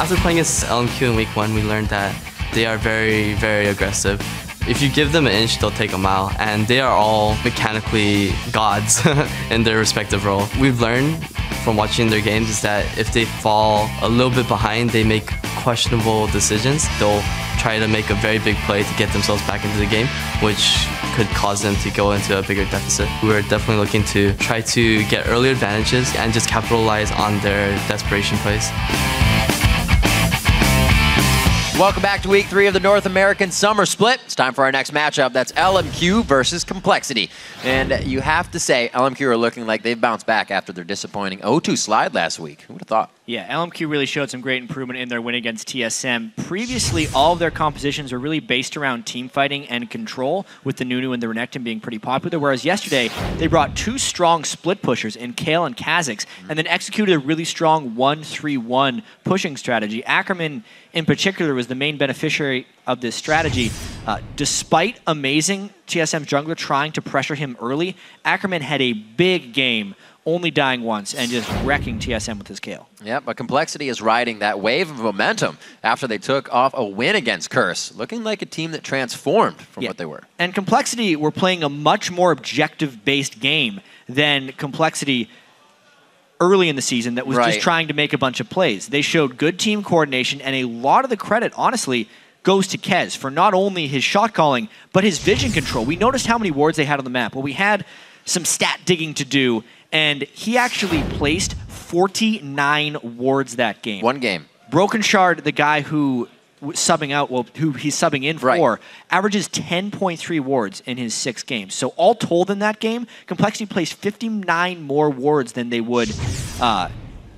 After playing against LMQ in week 1, we learned that they are very, very aggressive. If you give them an inch, they'll take a mile, and they are all mechanically gods in their respective role. We've learned from watching their games is that if they fall a little bit behind, they make questionable decisions. They'll try to make a very big play to get themselves back into the game, which could cause them to go into a bigger deficit. We're definitely looking to try to get early advantages and just capitalize on their desperation plays. Welcome back to week 3 of the North American Summer Split. It's time for our next matchup. That's LMQ versus Complexity. And you have to say, LMQ are looking like they've bounced back after their disappointing 0-2 slide last week. Who would have thought? Yeah, LMQ really showed some great improvement in their win against TSM. Previously, all of their compositions were really based around team fighting and control, with the Nunu and the Renekton being pretty popular, whereas yesterday, they brought 2 strong split pushers in Kale and Kha'Zix, and then executed a really strong 1-3-1 pushing strategy. Ackerman, in particular, was the main beneficiary of this strategy. Despite amazing TSM's jungler trying to pressure him early, Ackerman had a big game, only dying once and just wrecking TSM with his Kale. Yeah, but Complexity is riding that wave of momentum after they took off a win against Curse, looking like a team that transformed from what they were. And Complexity were playing a much more objective-based game than Complexity early in the season that was just trying to make a bunch of plays. They showed good team coordination, and a lot of the credit, honestly, goes to Kez for not only his shot calling, but his vision control. We noticed how many wards they had on the map. Well, we had some stat digging to do, and he actually placed 49 wards that game. One game. Broken Shard, the guy who subbing out, well, who he's subbing in for, averages 10.3 wards in his 6 games. So all told in that game, Complexity placed 59 more wards than they would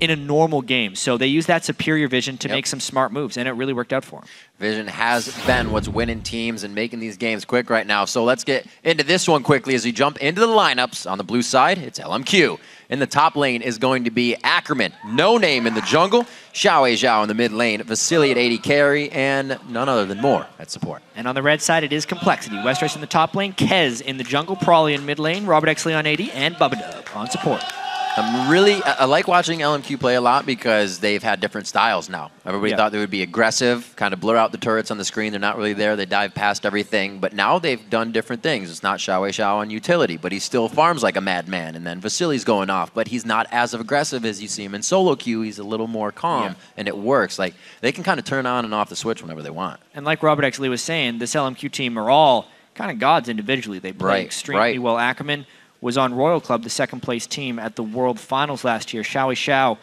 in a normal game. So they use that superior vision to make some smart moves, and it really worked out for them. Vision has been what's winning teams and making these games quick right now. So let's get into this one quickly as we jump into the lineups. On the blue side, it's LMQ. In the top lane is going to be Ackerman, NoName in the jungle, XiaoWeiXiao in the mid lane, Vasilii at 80 carry, and none other than more at support. And on the red side, it is Complexity. Westrice in the top lane, Kez in the jungle, Prawley in mid lane, Robert X. Lee on 80, and Bubba on support. I like watching LMQ play a lot because they've had different styles now. Everybody thought they would be aggressive, kind of blur out the turrets on the screen. They're not really there. They dive past everything. But now they've done different things. It's not XiaoWeiXiao on utility, but he still farms like a madman. And then Vasilii's going off, but he's not as aggressive as you see him in solo queue. He's a little more calm, and it works. Like, they can kind of turn on and off the switch whenever they want. And like Robert X. Lee was saying, this LMQ team are all kind of gods individually. They play extremely well. Ackerman was on Royal Club, the second-place team at the World Finals last year. XiaoWeiXiao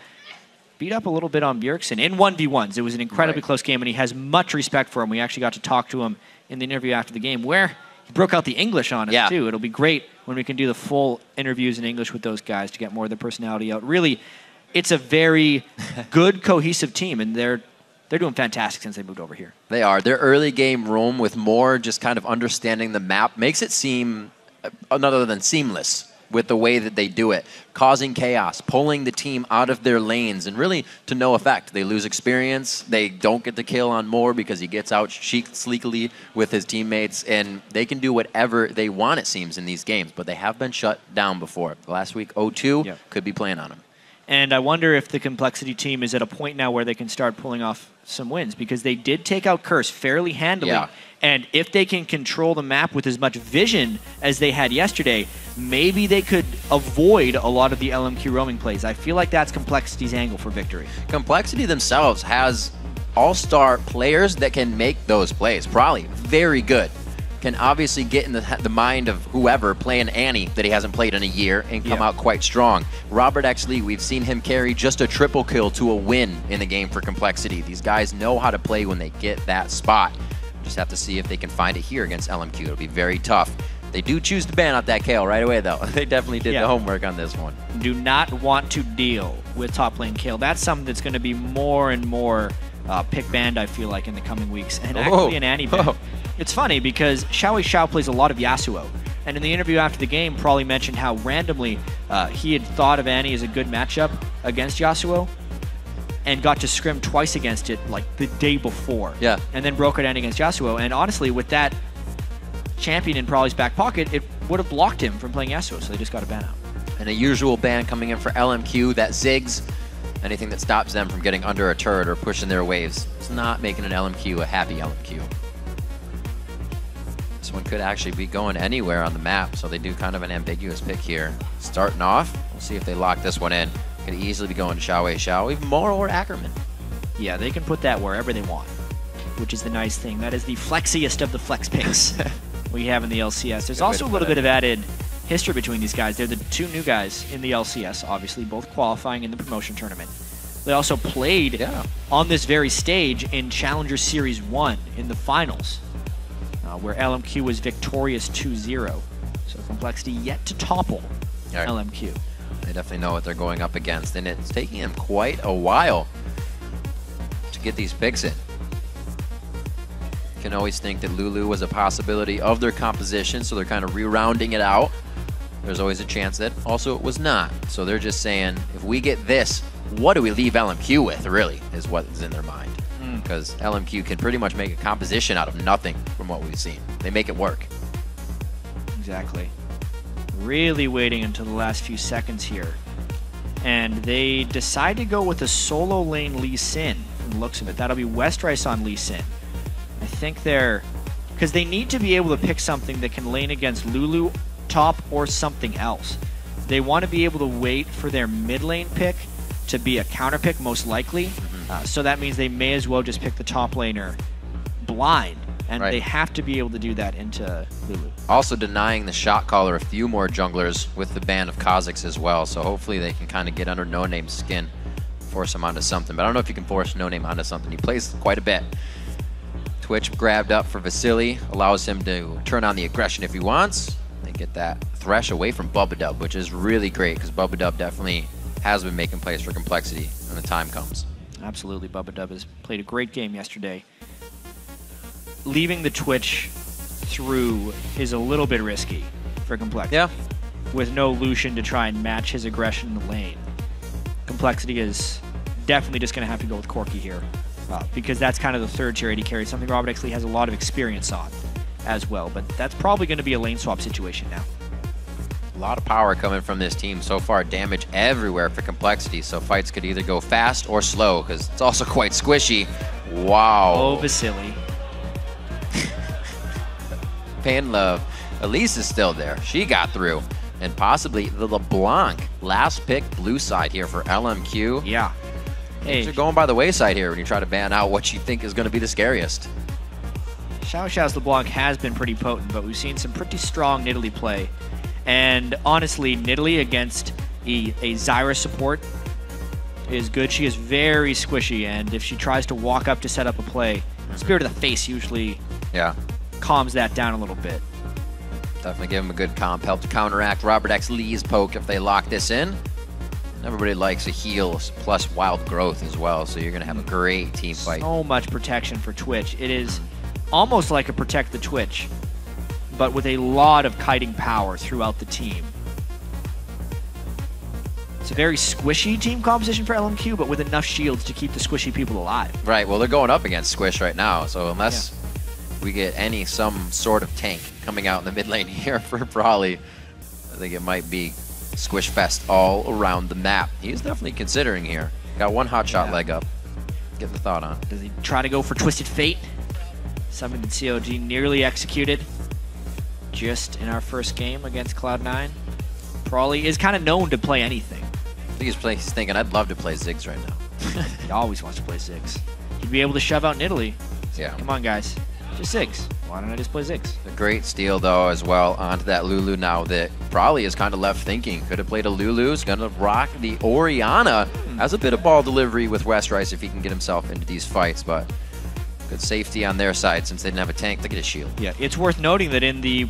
beat up a little bit on Bjergsen in 1v1s. It was an incredibly close game, and he has much respect for him. We actually got to talk to him in the interview after the game, where he broke out the English on us, too. It'll be great when we can do the full interviews in English with those guys to get more of their personality out. Really, it's a very good, cohesive team, and they're doing fantastic since they moved over here. They are. Their early game roam with more just kind of understanding the map makes it seem other than seamless with the way that they do it, causing chaos, pulling the team out of their lanes, and really to no effect. They lose experience. They don't get the kill on Moore because he gets out sleekly with his teammates, and they can do whatever they want, it seems, in these games, but they have been shut down before. Last week, 0-2 could be playing on them. And I wonder if the Complexity team is at a point now where they can start pulling off some wins, because they did take out Curse fairly handily. And if they can control the map with as much vision as they had yesterday, maybe they could avoid a lot of the LMQ roaming plays. I feel like that's Complexity's angle for victory. Complexity themselves has all-star players that can make those plays. Probably very good. Can obviously get in the mind of whoever playing Annie that he hasn't played in a year and come out quite strong. Robert X. Lee, we've seen him carry just a triple kill to a win in the game for Complexity. These guys know how to play when they get that spot. Just have to see if they can find it here against LMQ. It'll be very tough. They do choose to ban out that Kale right away, though. They definitely did the homework on this one. Do not want to deal with top lane Kale. That's something that's going to be more and more pick banned, I feel like, in the coming weeks. And actually an Annie ban. It's funny because XiaoWeiXiao plays a lot of Yasuo. And in the interview after the game, probably mentioned how randomly he had thought of Annie as a good matchup against Yasuo, and got to scrim twice against it like the day before. And then broke it Annie against Yasuo. And honestly, with that champion in Prawley's back pocket, it would have blocked him from playing Yasuo, so they just got a ban out. And a usual ban coming in for LMQ, that Ziggs. Anything that stops them from getting under a turret or pushing their waves is not making an LMQ a happy LMQ. This one could actually be going anywhere on the map, so they do kind of an ambiguous pick here. Starting off, we'll see if they lock this one in. Could easily be going to XiaoWeiXiao, even more, or Ackerman. Yeah, they can put that wherever they want, which is the nice thing. That is the flexiest of the flex picks we have in the LCS. There's also a little bit of added history between these guys. They're the two new guys in the LCS, obviously, both qualifying in the promotion tournament. They also played on this very stage in Challenger Series 1 in the finals, where LMQ was victorious 2-0. So Complexity yet to topple LMQ. They definitely know what they're going up against, and it's taking them quite a while to get these picks in. You can always think that Lulu was a possibility of their composition, so they're kind of re-rounding it out. There's always a chance that also it was not. So they're just saying, if we get this, what do we leave LMQ with, really, is what is in their mind. Because LMQ can pretty much make a composition out of nothing from what we've seen. They make it work. Exactly. Really waiting until the last few seconds here. And they decide to go with a solo lane Lee Sin, from the looks of it. That'll be Westrice on Lee Sin. I think they're... because they need to be able to pick something that can lane against Lulu top or something else. They want to be able to wait for their mid lane pick to be a counter pick, most likely. So that means they may as well just pick the top laner blind. And they have to be able to do that into Lulu. Also denying the shot caller a few more junglers with the ban of Kazakhs as well. So hopefully they can kind of get under NoName's skin, force him onto something. But I don't know if you can force NoName onto something. He plays quite a bit. Twitch grabbed up for Vasilii, allows him to turn on the aggression if he wants. They get that thresh away from Bubba, which is really great because Bubba definitely has been making plays for Complexity when the time comes. Absolutely, Bubba has played a great game yesterday. Leaving the Twitch through is a little bit risky for Complexity. Yeah. With no Lucian to try and match his aggression in the lane. Complexity is definitely just going to have to go with Corki here. Because that's kind of the third tier AD carry, something Robert Exley has a lot of experience on as well. But that's probably going to be a lane swap situation now. A lot of power coming from this team so far. Damage everywhere for Complexity, so fights could either go fast or slow, because it's also quite squishy. Wow. Oh, Vasilii. Pain Love. Elise is still there. She got through. And possibly the LeBlanc. Last pick, blue side here for LMQ. Yeah. Hey, you're going by the wayside here when you try to ban out what you think is going to be the scariest. XiaoWeiXiao's LeBlanc has been pretty potent, but we've seen some pretty strong Nidalee play. And honestly, Nidalee against a Zyra support is good. She is very squishy, and if she tries to walk up to set up a play, Spirit of the Face usually calms that down a little bit. Definitely give him a good comp. Help to counteract Robert X. Lee's poke if they lock this in. Everybody likes a heal plus wild growth as well, so you're going to have a great team fight. So much protection for Twitch. It is almost like a Protect the Twitch, but with a lot of kiting power throughout the team. It's a very squishy team composition for LMQ, but with enough shields to keep the squishy people alive. Right, well, they're going up against Squish right now, so unless we get some sort of tank coming out in the mid lane here for Brawley, I think it might be Squish Fest all around the map. He's definitely considering here. Got one hot shot leg up. Get the thought on. Does he try to go for Twisted Fate? Something that COG nearly executed just in our first game against Cloud9. Brawley is kind of known to play anything. I think he's thinking, I'd love to play Ziggs right now. He always wants to play Ziggs. He'd be able to shove out Nidalee. Yeah. Come on, guys. Just Ziggs. Why don't I just play Ziggs? A great steal, though, as well, onto that Lulu now that Brawley is kind of left thinking. Could have played a Lulu. He's going to rock the Orianna. Has a bit of ball delivery with Westrice if he can get himself into these fights, but good safety on their side since they didn't have a tank. Look at his shield. Yeah, it's worth noting that in the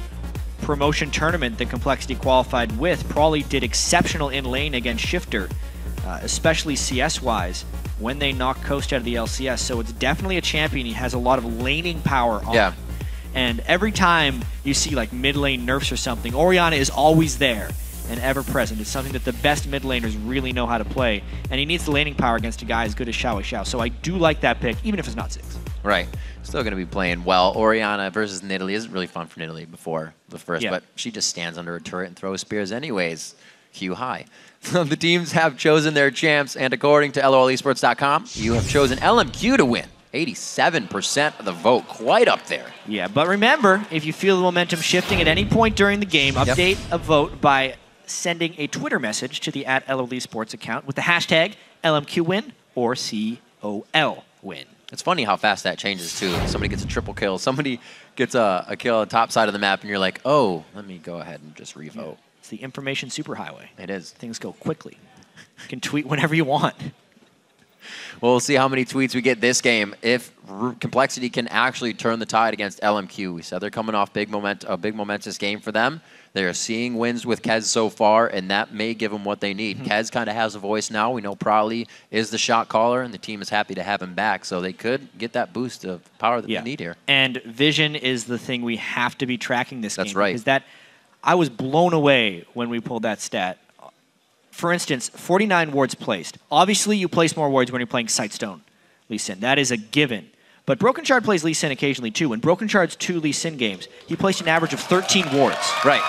promotion tournament that Complexity qualified with, Brawley did exceptional in lane against Shifter, especially CS-wise, when they knocked Coast out of the LCS. So it's definitely a champion he has a lot of laning power on. Yeah. And every time you see like mid lane nerfs or something, Orianna is always there and ever present. It's something that the best mid laners really know how to play. And he needs the laning power against a guy as good as XiaoWeiXiao. So I do like that pick, even if it's not Ziggs. Right. Still going to be playing well. Orianna versus Nidalee isn't really fun for Nidalee before the first, but she just stands under a turret and throws spears anyways. Q high. The teams have chosen their champs, and according to LOLesports.com, you have chosen LMQ to win. 87% of the vote, quite up there. Yeah, but remember, if you feel the momentum shifting at any point during the game, update a vote by sending a Twitter message to the @LOLesports account with the hashtag LMQWin or COL win. It's funny how fast that changes, too. Somebody gets a triple kill, somebody gets a kill on the top side of the map, and you're like, oh, let me go ahead and just revote. Yeah. It's the information superhighway. It is. Things go quickly. You can tweet whenever you want. Well, we'll see how many tweets we get this game. If Complexity can actually turn the tide against LMQ. We said they're coming off a big momentous game for them. They are seeing wins with Kez so far, and that may give them what they need. Kez kind of has a voice now. We know Probably is the shot caller, and the team is happy to have him back. So they could get that boost of power that they need here. And vision is the thing we have to be tracking this game. That's right. Because I was blown away when we pulled that stat. For instance, 49 wards placed. Obviously, you place more wards when you're playing Sightstone Lee Sin. That is a given. But Broken Shard plays Lee Sin occasionally, too. In Broken Shard's 2 Lee Sin games, he placed an average of 13 wards. Right.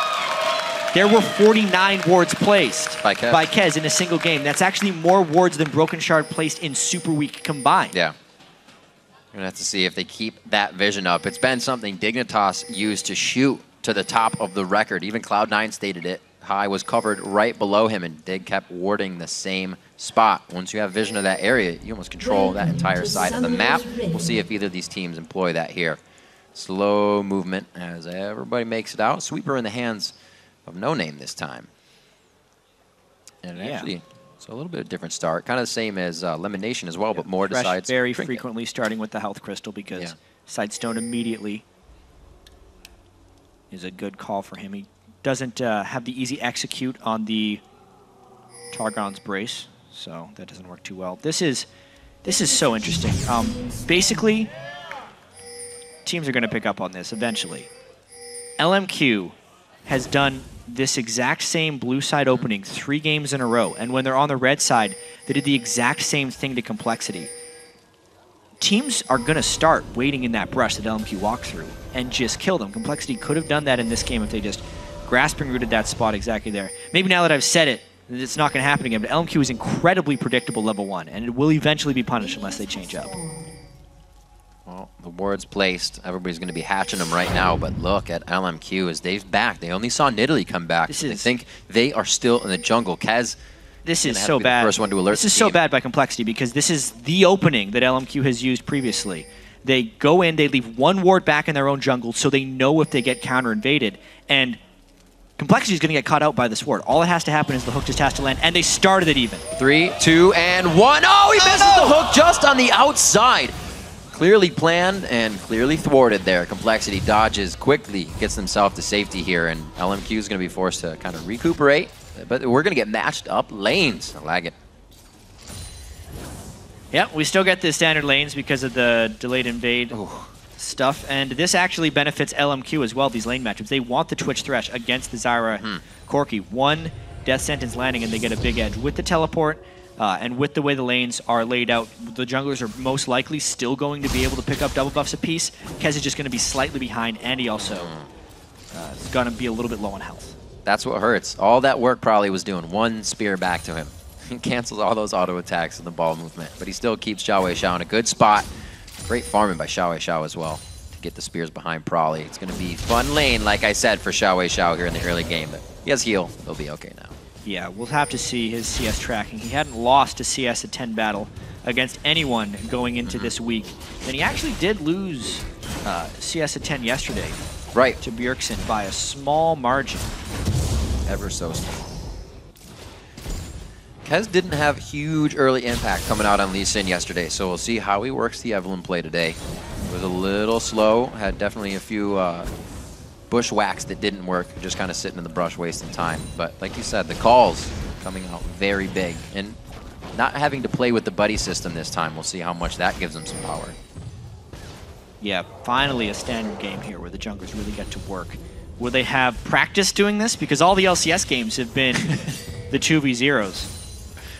There were 49 wards placed by Kez in a single game. That's actually more wards than Broken Shard placed in Super Week combined. Yeah. We're going to have to see if they keep that vision up. It's been something Dignitas used to shoot to the top of the record. Even Cloud9 stated it. High was covered right below him, and Dig kept warding the same spot. Once you have vision of that area, you almost control that entire side of the map. We'll see if either of these teams employ that here. Slow movement as everybody makes it out. Sweeper in the hands of NoName this time. And actually, it's a little bit of a different start. Kind of the same as Elimination as well, but more Fresh decides very frequently starting with the Health Crystal because Sightstone immediately is a good call for him. He doesn't have the easy execute on the Targon's Brace, so that doesn't work too well. This is so interesting. Basically, teams are going to pick up on this eventually. LMQ has done this exact same blue side opening 3 games in a row, and when they're on the red side, they did the exact same thing to Complexity. Teams are going to start waiting in that brush that LMQ walked through and just kill them. Complexity could have done that in this game if they just grasping rooted that spot exactly there. Maybe now that I've said it, it's not going to happen again, but LMQ is incredibly predictable level 1, and it will eventually be punished unless they change up. Well, the ward's placed. Everybody's going to be hatching them right now, but look at LMQ as they've back. They only saw Nidalee come back. I think they are still in the jungle. Kez, this is so bad. First one to alert this is so bad by Complexity because this is the opening that LMQ has used previously. They go in, they leave 1 ward back in their own jungle so they know if they get counter-invaded, and Complexity is going to get caught out by this ward. All that has to happen is the hook just has to land, and they started it even. 3, 2, and 1. Oh, he misses the hook just on the outside. Clearly planned and clearly thwarted there. Complexity dodges quickly, gets himself to safety here, and LMQ is going to be forced to kind of recuperate. But we're going to get matched up lanes. I lag it. Yeah, we still get the standard lanes because of the delayed invade stuff, and this actually benefits LMQ as well, these lane matchups. They want the Twitch Thresh against the Zyra Corki. 1 death sentence landing, and they get a big edge. With the teleport, and with the way the lanes are laid out, the junglers are most likely still going to be able to pick up double buffs apiece. Kez is just going to be slightly behind, and he also is going to be a little bit low on health. That's what hurts. All that work probably was doing 1 spear back to him. He cancels all those auto attacks and the ball movement, but he still keeps XiaoWeiXiao in a good spot. Great farming by XiaoWeiXiao as well to get the spears behind Probably. It's going to be fun lane, like I said, for XiaoWeiXiao here in the early game, but he has heal. He'll be okay now. Yeah, we'll have to see his CS tracking. He hadn't lost a CS at 10 battle against anyone going into this week. And he actually did lose CS at 10 yesterday. Right. To Bjergsen by a small margin. Ever so small. Kez didn't have huge early impact coming out on Lee Sin yesterday, so we'll see how he works the Evelynn play today. It was a little slow, had definitely a few bushwhacks that didn't work, just kind of sitting in the brush wasting time. But like you said, the calls coming out very big, and not having to play with the buddy system this time, we'll see how much that gives them some power. Yeah, finally a standard game here where the junglers really get to work. Will they have practice doing this? Because all the LCS games have been the 2v0s.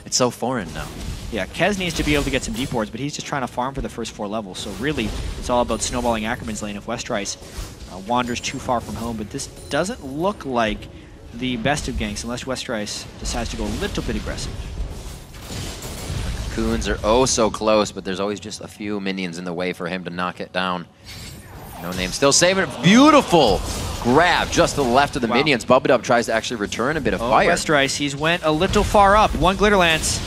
It's so foreign now. Yeah, Kez needs to be able to get some deep wards, but he's just trying to farm for the first 4 levels. So really, it's all about snowballing Ackerman's lane if Westrice wanders too far from home. But this doesn't look like the best of ganks unless Westrice decides to go a little bit aggressive. Cocoons are oh so close, but there's always just a few minions in the way for him to knock it down. NoName still saving it. Beautiful grab just to the left of the minions. Bubbadub tries to actually return a bit of fire. Westrice, he's went a little far up. One Glitter Lance.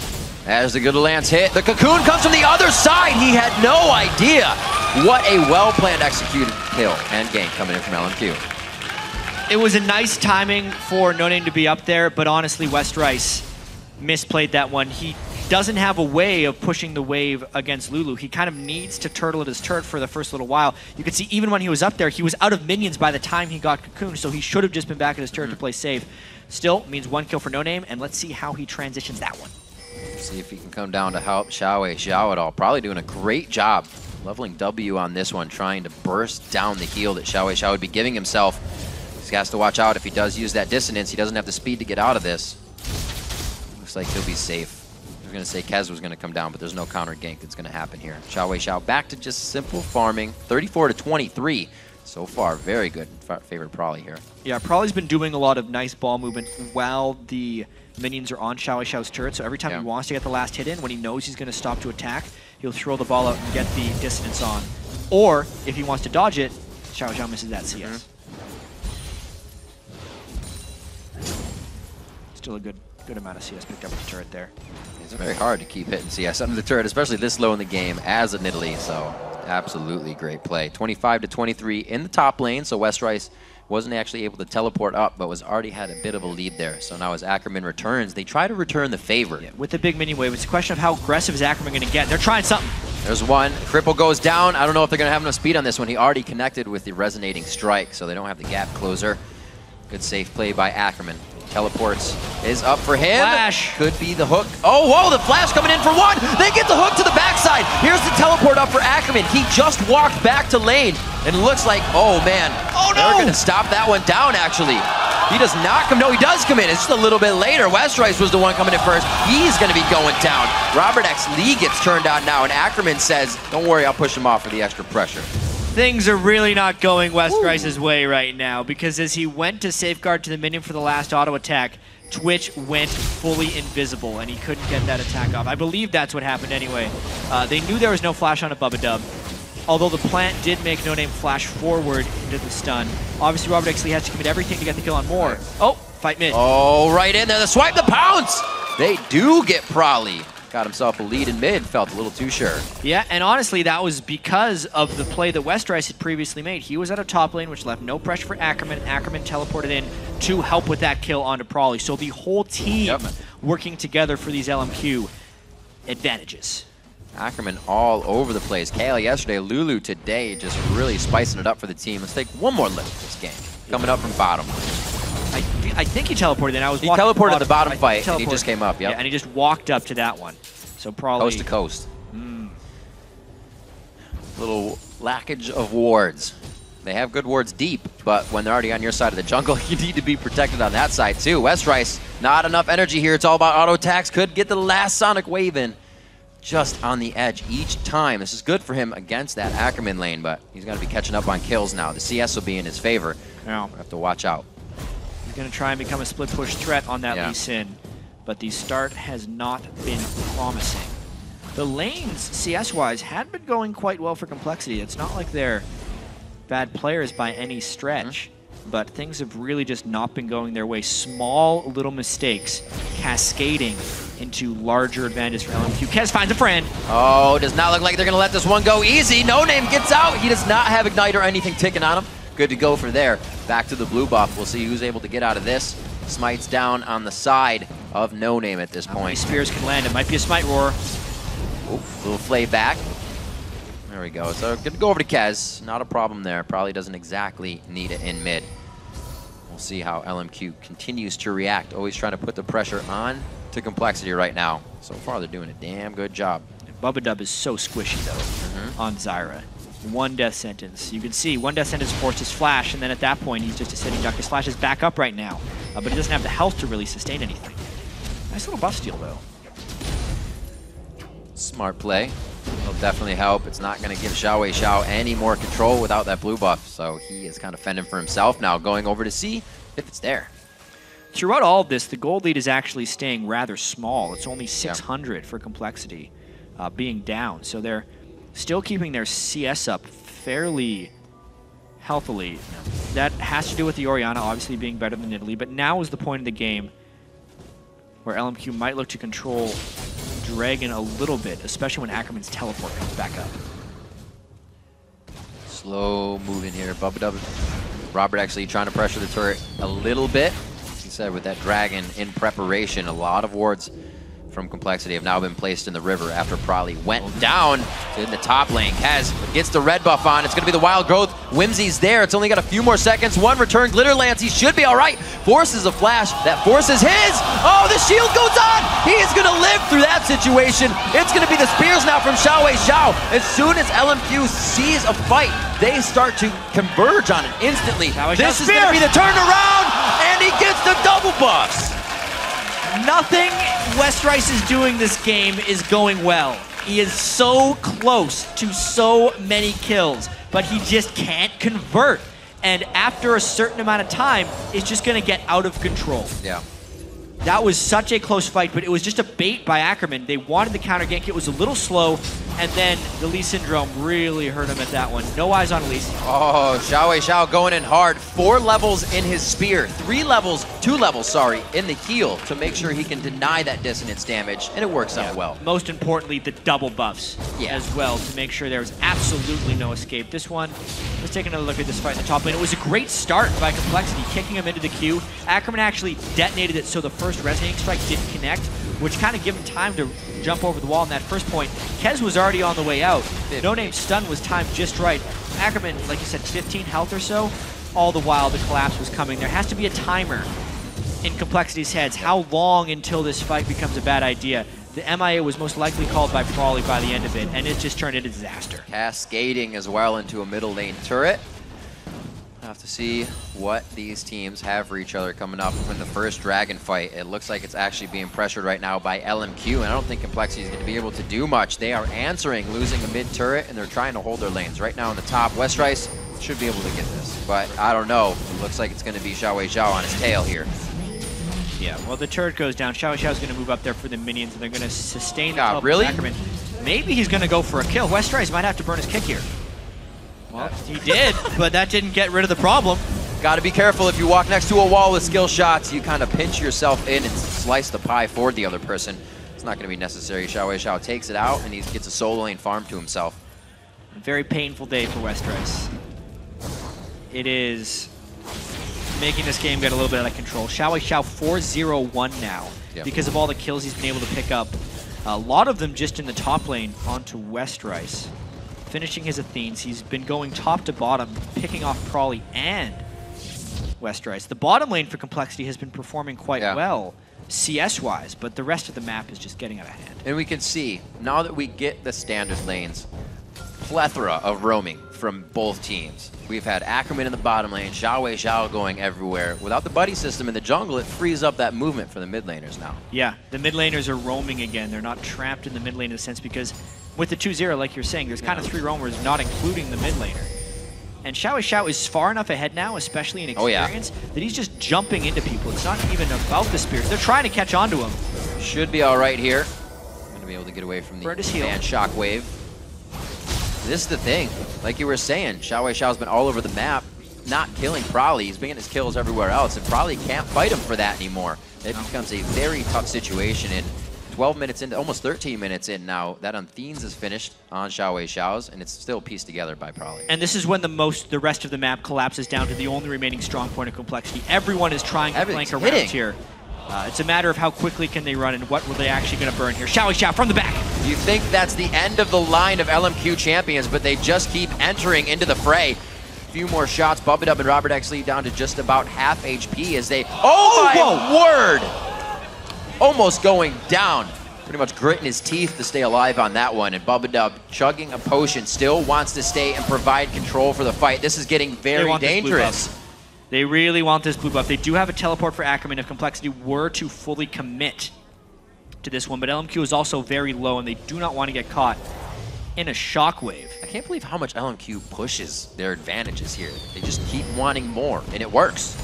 As the Glitter Lance hit, the Cocoon comes from the other side. He had no idea. What a well-planned executed kill and gank coming in from LMQ. It was a nice timing for NoName to be up there, but honestly, Westrice misplayed that one. He doesn't have a way of pushing the wave against Lulu. He kind of needs to turtle at his turret for the first little while. You can see even when he was up there, he was out of minions by the time he got Cocoon, so he should have just been back at his turret to play safe. Still, means 1 kill for NoName, and let's see how he transitions that one. See if he can come down to help XiaoWeiXiao at all. Probably doing a great job leveling W on this one, trying to burst down the heal that XiaoWeiXiao would be giving himself. He has to watch out if he does use that dissonance. He doesn't have the speed to get out of this. Looks like he'll be safe. I was going to say Kez was going to come down, but there's no counter gank that's going to happen here. XiaoWeiXiao back to just simple farming. 34-23. So far, very good. Favorite Prolly here. Yeah, Prolly's been doing a lot of nice ball movement while the minions are on XiaoWeiXiao's turret. So every time he wants to get the last hit in, when he knows he's going to stop to attack, he'll throw the ball out and get the dissonance on. Or, if he wants to dodge it, XiaoWeiXiao misses that CS. Still a good amount of CS picked up with the turret there. It's very hard to keep hitting CS under the turret, especially this low in the game as a Nidalee, so absolutely great play. 25-23 in the top lane, so Westrice wasn't actually able to teleport up, but was already had a bit of a lead there. So now as Ackerman returns, they try to return the favor. Yeah, with the big minion wave, it's a question of how aggressive is Ackerman going to get. They're trying something. There's one. Cripple goes down. I don't know if they're going to have enough speed on this one. He already connected with the resonating strike, so they don't have the gap closer. Good safe play by Ackerman. Teleports is up for him. Flash. Could be the hook. Oh, whoa, the flash coming in for one. They get the hook to the backside. Here's the teleport up for Ackerman. He just walked back to lane, and it looks like, oh man, they're going to stop that one down, actually. He does not come, no, he does come in. It's just a little bit later. Westrice was the one coming in first. He's going to be going down. Robert X. Lee gets turned on now, and Ackerman says, don't worry, I'll push him off for the extra pressure. Things are really not going Westrice's way right now, because as he went to safeguard to the minion for the last auto attack, Twitch went fully invisible and he couldn't get that attack off. I believe that's what happened anyway. They knew there was no flash on a Bubbadub, although the plant did make NoName flash forward into the stun. Obviously, Robert X. Lee has to commit everything to get the kill on more. Oh, fight mid. Oh, right in there. The swipe, the pounce. They do get Prolly. Got himself a lead in mid, felt a little too sure. Yeah, and honestly, that was because of the play that Westrice had previously made. He was at a top lane, which left no pressure for Ackerman. Ackerman teleported in to help with that kill onto Prolly. So the whole team working together for these LMQ advantages. Ackerman all over the place. KL yesterday, Lulu today, just really spicing it up for the team. Let's take one more look at this game. Coming up from bottom. I think he teleported in. He teleported the bottom fight, and he just came up, Yeah, and he just walked up to that one. So probably... Coast to coast. Little lackage of wards. They have good wards deep, but when they're already on your side of the jungle, you need to be protected on that side too. Westrice, not enough energy here. It's all about auto attacks. Could get the last Sonic Wave in. Just on the edge each time. This is good for him against that Ackerman lane, but he's going to be catching up on kills now. The CS will be in his favor. Yeah. We'll have to watch out. He's going to try and become a split push threat on that Lee Sin, but the start has not been promising. The lanes, CS-wise, had been going quite well for Complexity. It's not like they're bad players by any stretch, but things have really just not been going their way. Small little mistakes cascading into larger advantages for LMQ. Kez finds a friend. Oh, does not look like they're going to let this one go easy. NoName gets out. He does not have Ignite or anything ticking on him. Good to go for there. Back to the blue buff. We'll see who's able to get out of this. Smite's down on the side of NoName at this point. How many spears can land? It might be a Smite Roar. Oof, little flay back. There we go. So good to go over to Kez. Not a problem there. Probably doesn't exactly need it in mid. We'll see how LMQ continues to react. Always trying to put the pressure on to Complexity right now. So far, they're doing a damn good job. Bubbadub is so squishy, though, on Zyra. One death sentence. You can see one death sentence forced his flash, and then at that point, he's just a sitting duck. His flash is back up right now, but he doesn't have the health to really sustain anything. Nice little buff steal, though. Smart play. Will definitely help. It's not going to give XiaoWeiXiao any more control without that blue buff, so he is kind of fending for himself now, going over to see if it's there. throughout all of this, the gold lead is actually staying rather small. It's only 600 for Complexity being down. So they're still keeping their CS up fairly healthily. That has to do with the Orianna obviously being better than Italy, but now is the point of the game where LMQ might look to control Dragon a little bit, especially when Ackerman's teleport comes back up. Slow moving here. Bubba Robert actually trying to pressure the turret a little bit. As he said, with that Dragon in preparation, a lot of wards from Complexity have now been placed in the river after Probably went down in the top lane. Kaz gets the red buff on. It's going to be the wild growth. Whimsy's there. It's only got a few more seconds. One return. Glitterlance. He should be all right. Forces a flash. That force is his. Oh, the shield goes on. He is going to live through that situation. It's going to be the spears now from XiaoWeiXiao. As soon as LMQ sees a fight, they start to converge on it instantly. This is going to be the turnaround, and he gets the double buffs. Nothing Westrice is doing this game is going well. He is so close to so many kills, but he just can't convert. And after a certain amount of time, it's just going to get out of control. Yeah. That was such a close fight, but it was just a bait by Ackerman. They wanted the counter gank. It was a little slow, and then the Lee Syndrome really hurt him at that one. No eyes on Lee. Oh, XiaoWeiXiao going in hard. 4 levels in his spear. 2 levels, sorry, in the heal to make sure he can deny that dissonance damage, and it works out well. Most importantly, the double buffs as well to make sure there was absolutely no escape. This one, let's take another look at this fight in the top lane. It was a great start by Complexity, kicking him into the queue. Ackerman actually detonated it so the first resonating strike didn't connect, which kind of gave him time to jump over the wall in that first point. Kez was already on the way out. NoName stun was timed just right. Ackerman, like you said, 15 health or so. All the while the collapse was coming. There has to be a timer in Complexity's heads. How long until this fight becomes a bad idea? The MIA was most likely called by Probably by the end of it, and it just turned into disaster. Cascading as well into a middle lane turret. Have to see what these teams have for each other coming up in the first Dragon fight. It looks like it's actually being pressured right now by LMQ, and I don't think Complexity is going to be able to do much. They are answering, losing a mid turret, and they're trying to hold their lanes. Right now on the top, Westrice should be able to get this, but I don't know. It looks like it's going to be XiaoWeiXiao on his tail here. Yeah, well, the turret goes down. XiaoWeiXiao is going to move up there for the minions, and they're going to sustain the really? Ackerman. Maybe he's going to go for a kill. Westrice might have to burn his kick here. Well, he did, but that didn't get rid of the problem. Got to be careful if you walk next to a wall with skill shots. You kind of pinch yourself in and slice the pie for the other person. It's not going to be necessary. XiaoWeiXiao takes it out, and he gets a solo lane farm to himself. A very painful day for Westrice. It is making this game get a little bit out of control. XiaoWeiXiao 4-0-1 now because of all the kills he's been able to pick up. A lot of them just in the top lane onto Westrice. Finishing his Athenes, he's been going top to bottom, picking off Probably and Westrice. The bottom lane for Complexity has been performing quite well, CS-wise, but the rest of the map is just getting out of hand. And we can see, now that we get the standard lanes, plethora of roaming from both teams. We've had Ackerman in the bottom lane, XiaoWeiXiao going everywhere. Without the buddy system in the jungle, it frees up that movement for the mid laners now. Yeah, the mid laners are roaming again. They're not trapped in the mid lane in a sense because with the 2-0, like you're saying, there's kind of 3 roamers, not including the mid laner. And XiaoWeiXiao is far enough ahead now, especially in experience, that he's just jumping into people. It's not even about the spears. They're trying to catch onto him. Should be all right here. Going to be able to get away from the man shockwave. This is the thing. Like you were saying, XiaoWeiXiao's been all over the map, not killing Probably. He's been getting his kills everywhere else, and Probably can't fight him for that anymore. It becomes a very tough situation. And 12 minutes in, almost 13 minutes in now, that Athenes is finished on XiaoWeiXiao's, and it's still pieced together by Probably. And this is when the rest of the map collapses down to the only remaining strong point of Complexity. Everyone is trying to flank around here. It's a matter of how quickly can they run and what were they actually going to burn here. XiaoWeiXiao from the back. You think that's the end of the line of LMQ champions, but they just keep entering into the fray. A few more shots. Bubba and Robert actually down to just about half HP as they... Oh my word! Almost going down. Pretty much gritting his teeth to stay alive on that one. And Bubba chugging a potion, still wants to stay and provide control for the fight. This is getting very dangerous. They really want this blue buff. They do have a teleport for Ackerman if Complexity were to fully commit to this one, but LMQ is also very low, and they do not want to get caught in a shockwave. I can't believe how much LMQ pushes their advantages here. They just keep wanting more, and it works.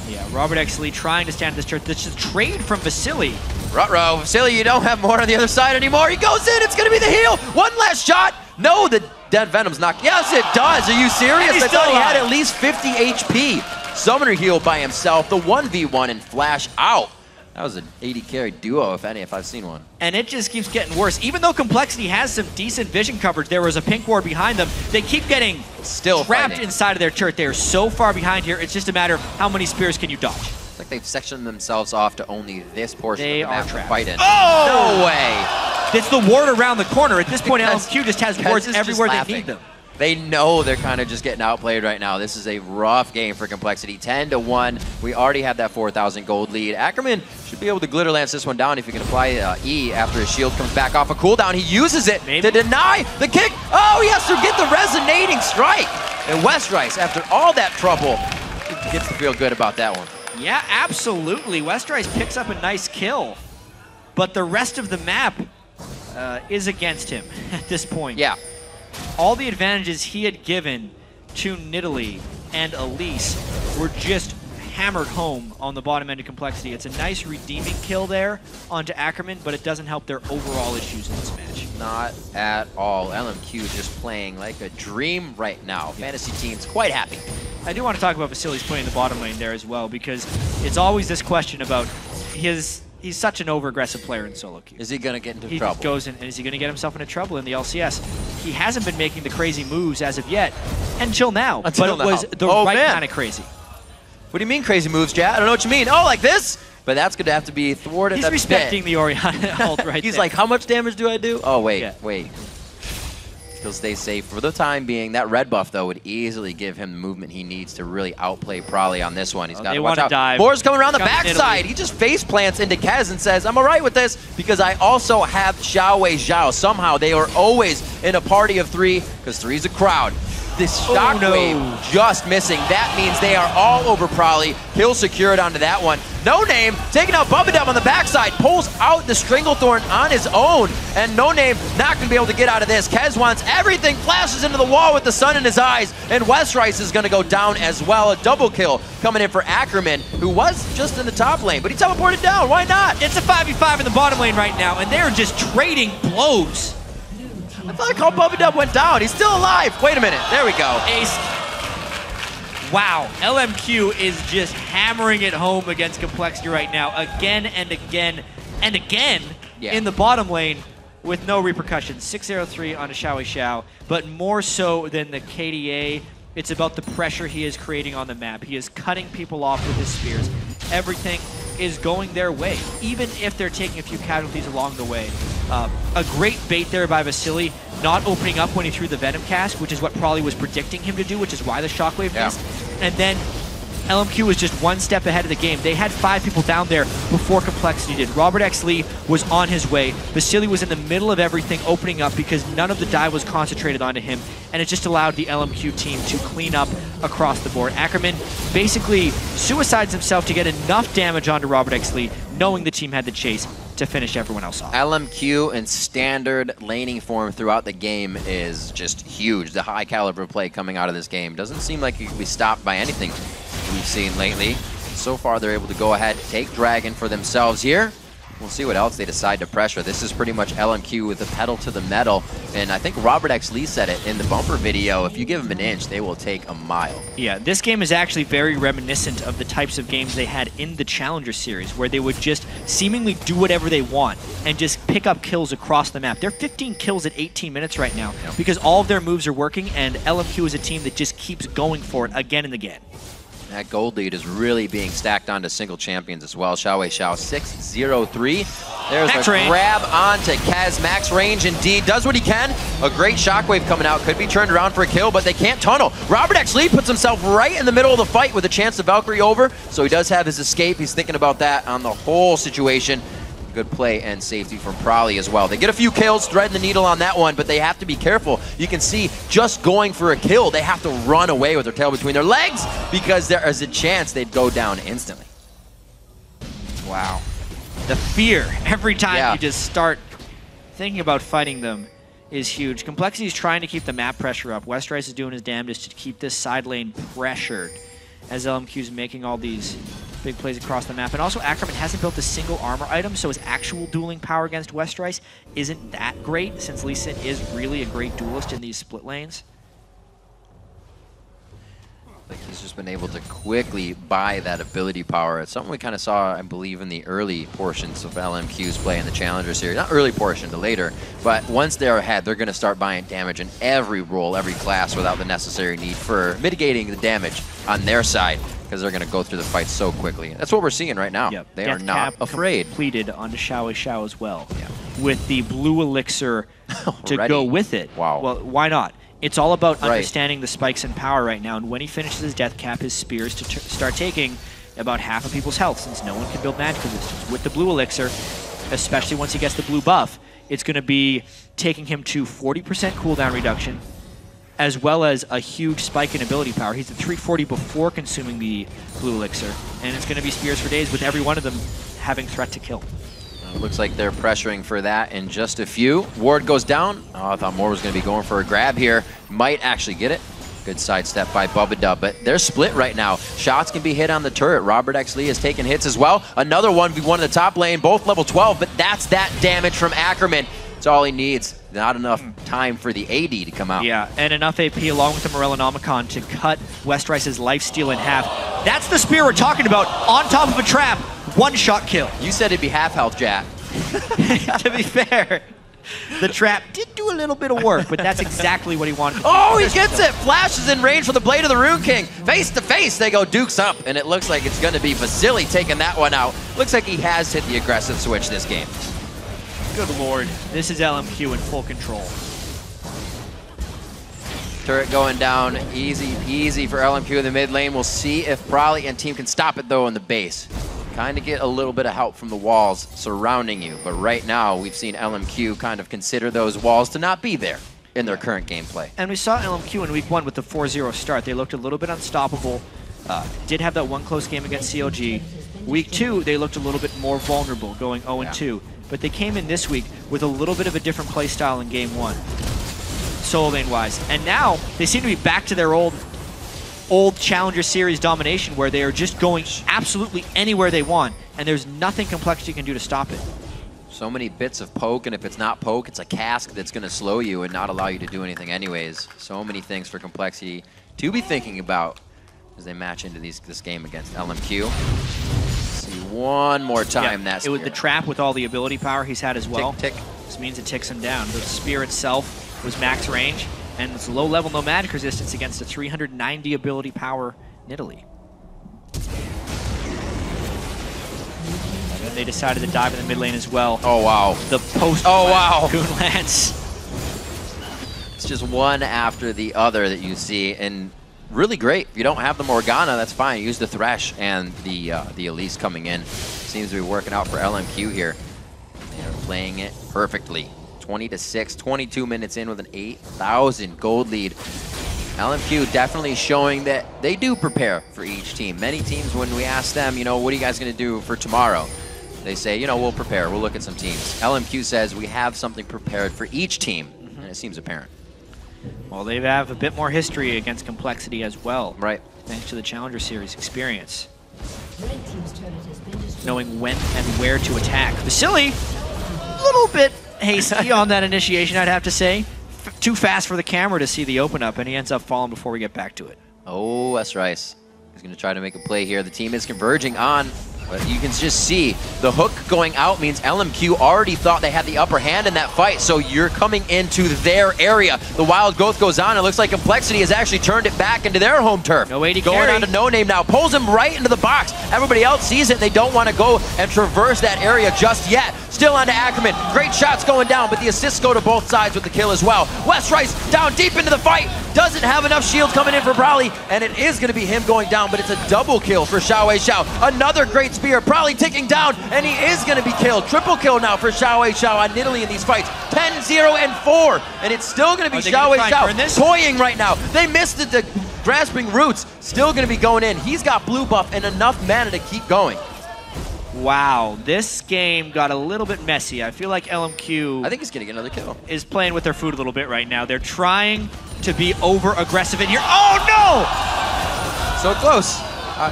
Yeah, Robert XiaoWeiXiao trying to stand at this turret. This is a trade from Vasilii. Ruh-roh, Vasilii, you don't have more on the other side anymore. He goes in, it's gonna be the heal. One last shot. No, the dead Venom's not. Yes, it does. Are you serious? I thought he had at least 50 HP. Summoner heal by himself, the 1v1 and flash out. That was an 80 carry duo, if any, if I've seen one. And it just keeps getting worse. Even though Complexity has some decent vision coverage, there was a pink ward behind them. They keep getting trapped inside of their turret. They are so far behind here. It's just a matter of how many spears can you dodge. It's like they've sectioned themselves off to only this portion They of the map are to fight in. Oh! No way! It's the ward around the corner. At this point, LMQ just has wards everywhere they need them. They know they're kind of just getting outplayed right now. This is a rough game for Complexity. 10-1. We already have that 4,000 gold lead. Ackerman should be able to glitter lance this one down if he can apply E after his shield comes back off a cooldown. He uses it to deny the kick. Oh, he has to get the resonating strike. And Westrice, after all that trouble, gets to feel good about that one. Yeah, absolutely. Westrice picks up a nice kill. But the rest of the map is against him at this point. Yeah. All the advantages he had given to Nidalee and Elise were just hammered home on the bottom end of Complexity. It's a nice redeeming kill there onto Ackerman, but it doesn't help their overall issues in this match. Not at all. LMQ just playing like a dream right now. Fantasy team's quite happy. I do want to talk about Vasilei's play in the bottom lane there as well, because it's always this question about he's such an over-aggressive player in solo queue. Is he going to get into he trouble? He goes in, and is he going to get himself into trouble in the LCS? He hasn't been making the crazy moves as of yet, until now. But it was the right kind of crazy. What do you mean crazy moves, Chat? I don't know what you mean. Oh, like this? But that's going to have to be thwarted. He's respecting the Orion ult right He's there. like, how much damage do I do? Oh, wait, wait. He'll stay safe for the time being. That red buff, though, would easily give him the movement he needs to really outplay Probably on this one. He's got to watch out. Dive. Moore's coming around the backside. He just face plants into Kez and says, I'm all right with this because I also have XiaoWeiXiao. Somehow they are always in a party of three because three's a crowd. This shockwave just missing. That means they are all over Probably. He'll secure it onto that one. NoName taking out Bubba on the backside, pulls out the Stranglethorn on his own, and NoName not going to be able to get out of this. Kez wants everything, flashes into the wall with the sun in his eyes, and Westrice is going to go down as well. A double kill coming in for Ackerman, who was just in the top lane, but he teleported down. Why not? It's a 5v5 in the bottom lane right now, and they're just trading blows. I thought I called Bubba went down. He's still alive. Wait a minute. There we go. Ace. Wow. LMQ is just hammering it home against Complexity right now. Again and again and again in the bottom lane with no repercussions. 6-0-3 on a XiaoWeiXiao, but more so than the KDA, it's about the pressure he is creating on the map. He is cutting people off with his spears. Everything is going their way, even if they're taking a few casualties along the way. A great bait there by Vasilii, not opening up when he threw the Venom cast, which is what Probably was predicting him to do, which is why the Shockwave missed. And then LMQ was just one step ahead of the game. They had 5 people down there before Complexity did. Robert XiaoWeiXiao was on his way. Vasilii was in the middle of everything opening up because none of the dive was concentrated onto him, and it just allowed the LMQ team to clean up across the board. Ackerman basically suicides himself to get enough damage onto Robert XiaoWeiXiao, knowing the team had the chase to finish everyone else off. LMQ in standard laning form throughout the game is just huge. The high caliber play coming out of this game doesn't seem like it can be stopped by anything we've seen lately. So far, they're able to go ahead, take Dragon for themselves here. We'll see what else they decide to pressure. This is pretty much LMQ with the pedal to the metal. And I think Robert XiaoWeiXiao said it in the bumper video. If you give them an inch, they will take a mile. Yeah, this game is actually very reminiscent of the types of games they had in the Challenger series, where they would just seemingly do whatever they want and just pick up kills across the map. They're 15 kills at 18 minutes right now because all of their moves are working, and LMQ is a team that just keeps going for it again and again. That gold lead is really being stacked onto single champions as well. XiaoWeiXiao 6-0-3. There's a grab onto Kaz. Max range indeed. Does what he can. A great shockwave coming out. Could be turned around for a kill, but they can't tunnel. Robert XiaoWeiXiao puts himself right in the middle of the fight with a chance to Valkyrie over. So he does have his escape. He's thinking about that on the whole situation. Good play and safety from Probably as well. They get a few kills, threading the needle on that one, but they have to be careful. You can see just going for a kill, they have to run away with their tail between their legs because there is a chance they'd go down instantly. Wow. The fear every time you just start thinking about fighting them is huge. Complexity is trying to keep the map pressure up. Westrice is doing his damnedest to keep this side lane pressured. as LMQ's making all these big plays across the map. And also, Ackerman hasn't built a single armor item, so his actual dueling power against Westerice isn't that great, since Lee Sin is really a great duelist in these split lanes. Like he's just been able to quickly buy that ability power. It's something we kind of saw, I believe, in the early portions of LMQ's play in the Challenger Series. Not early portion, the later. But once they're ahead, they're going to start buying damage in every role, every class, without the necessary need for mitigating the damage on their side, because they're going to go through the fight so quickly. That's what we're seeing right now. Yep. They are not afraid. Completed onto XiaoWeiXiao as well, with the blue elixir to go with it. Wow. Well, why not? It's all about understanding the spikes in power right now, and when he finishes his death cap, his spears to start taking about half of people's health, since no one can build magic resistance. With the blue elixir, especially once he gets the blue buff, it's going to be taking him to 40% cooldown reduction, as well as a huge spike in ability power. He's at 340 before consuming the blue elixir, and it's going to be spears for days, with every one of them having threat to kill. Looks like they're pressuring for that in just a few. Ward goes down. Oh, I thought Moore was going to be going for a grab here. Might actually get it. Good sidestep by Bubba, but they're split right now. Shots can be hit on the turret. Robert X. Lee is taking hits as well. Another 1v1 in the top lane, both level 12, but that's that damage from Ackerman. It's all he needs. Not enough time for the AD to come out. Yeah, and enough AP along with the Morellonomicon to cut Westerice's lifesteal in half. That's the spear we're talking about, on top of a trap. One-shot kill. You said it'd be half health, Jack. To be fair, the trap did do a little bit of work, but that's exactly what he wanted to do. Oh, he gets it! Flashes in range for the Blade of the Rune King. Face to face, they go dukes up, and it looks like it's going to be Vasilii taking that one out. Looks like he has hit the aggressive switch this game. Good lord, this is LMQ in full control. Turret going down, easy peasy for LMQ in the mid lane. We'll see if Brawley and team can stop it though in the base. Kind of get a little bit of help from the walls surrounding you, but right now we've seen LMQ kind of consider those walls to not be there in their current gameplay. And we saw LMQ in week 1 with the 4-0 start. They looked a little bit unstoppable. Did have that one close game against CLG. Week 2, they looked a little bit more vulnerable, going 0-2. But they came in this week with a little bit of a different play style in game 1, solo lane wise. And now they seem to be back to their old Challenger Series domination, where they are just going absolutely anywhere they want, and there's nothing Complexity can do to stop it. So many bits of poke, and if it's not poke, it's a cask that's going to slow you and not allow you to do anything anyways. So many things for Complexity to be thinking about as they match into this game against LMQ. See one more time that spear. It was the trap with all the ability power he's had as well. Tick, tick. This means it ticks him down. The spear itself was max range, and it's low level, no magic resistance against a 390 ability power Nidalee. And then they decided to dive in the mid lane as well. Oh wow. The post Goon Lance. It's just one after the other that you see, and really great. If you don't have the Morgana, that's fine. Use the Thresh and the Elise coming in. Seems to be working out for LMQ here. They're playing it perfectly. 20-6, 22 minutes in with an 8,000 gold lead. LMQ definitely showing that they do prepare for each team. Many teams, when we ask them, you know, what are you guys going to do for tomorrow? They say, you know, we'll prepare. We'll look at some teams. LMQ says we have something prepared for each team, and it seems apparent. Well, they have a bit more history against Complexity as well. Right. Thanks to the Challenger Series experience. Knowing when and where to attack. Vasilii, a little bit hasty on that initiation, I'd have to say. Too fast for the camera to see the open up, and he ends up falling before we get back to it. Oh, that's Rice. He's going to try to make a play here. The team is converging on, but you can just see the hook going out means LMQ already thought they had the upper hand in that fight, so you're coming into their area. The wild growth goes on. It looks like Complexity has actually turned it back into their home turf. No way to going on to NoName now. Pulls him right into the box. Everybody else sees it. They don't want to go and traverse that area just yet. Still on to Ackerman. Great shots going down, but the assists go to both sides with the kill as well. Westerice down deep into the fight. Doesn't have enough shields coming in for Brawley, and it is going to be him going down, but it's a double kill for XiaoWeiXiao. Another great spear. Brawley ticking down, and he is going to be killed. Triple kill now for XiaoWeiXiao on Nidalee in these fights. 10-0 and 4, and it's still going to be XiaoWeiXiao toying right now. They missed it, the grasping roots. Still going to be going in. He's got blue buff and enough mana to keep going. Wow, this game got a little bit messy. I feel like LMQ... I think he's going to get another kill. ...is playing with their food a little bit right now. They're trying to be over-aggressive in here. Oh, no! So close.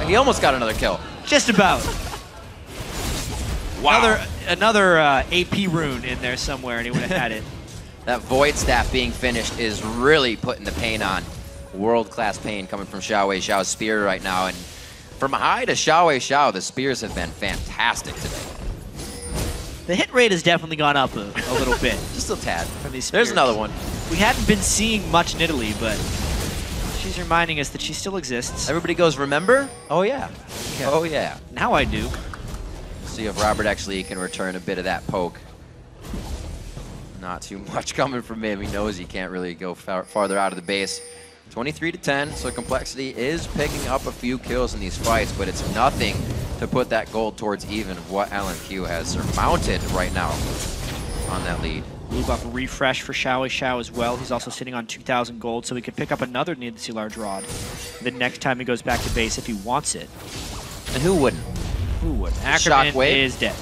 He almost got another kill. Just about. Wow. Another AP rune in there somewhere, and he would have had it. That Void Staff being finished is really putting the pain on. World-class pain coming from XiaoWeiXiao's spear right now. And from high to XiaoWeiXiao, the spears have been fantastic today. The hit rate has definitely gone up a little bit. Just a tad. From these There's spears. another one. We haven't been seeing much Nidalee, but she's reminding us that she still exists. Everybody goes, remember? Oh, yeah. Yeah. Oh, yeah. Now I do. See if Robert actually can return a bit of that poke. Not too much coming from him. He knows he can't really go farther out of the base. 23-10, so Complexity is picking up a few kills in these fights, but it's nothing to put that gold towards even what LMQ has surmounted right now on that lead. Blue buff refresh for XiaoWeiXiao as well. He's also sitting on 2,000 gold, so he could pick up another needlessly large rod the next time he goes back to base if he wants it. And who wouldn't? Who would? Ackerman Shockwave is dead.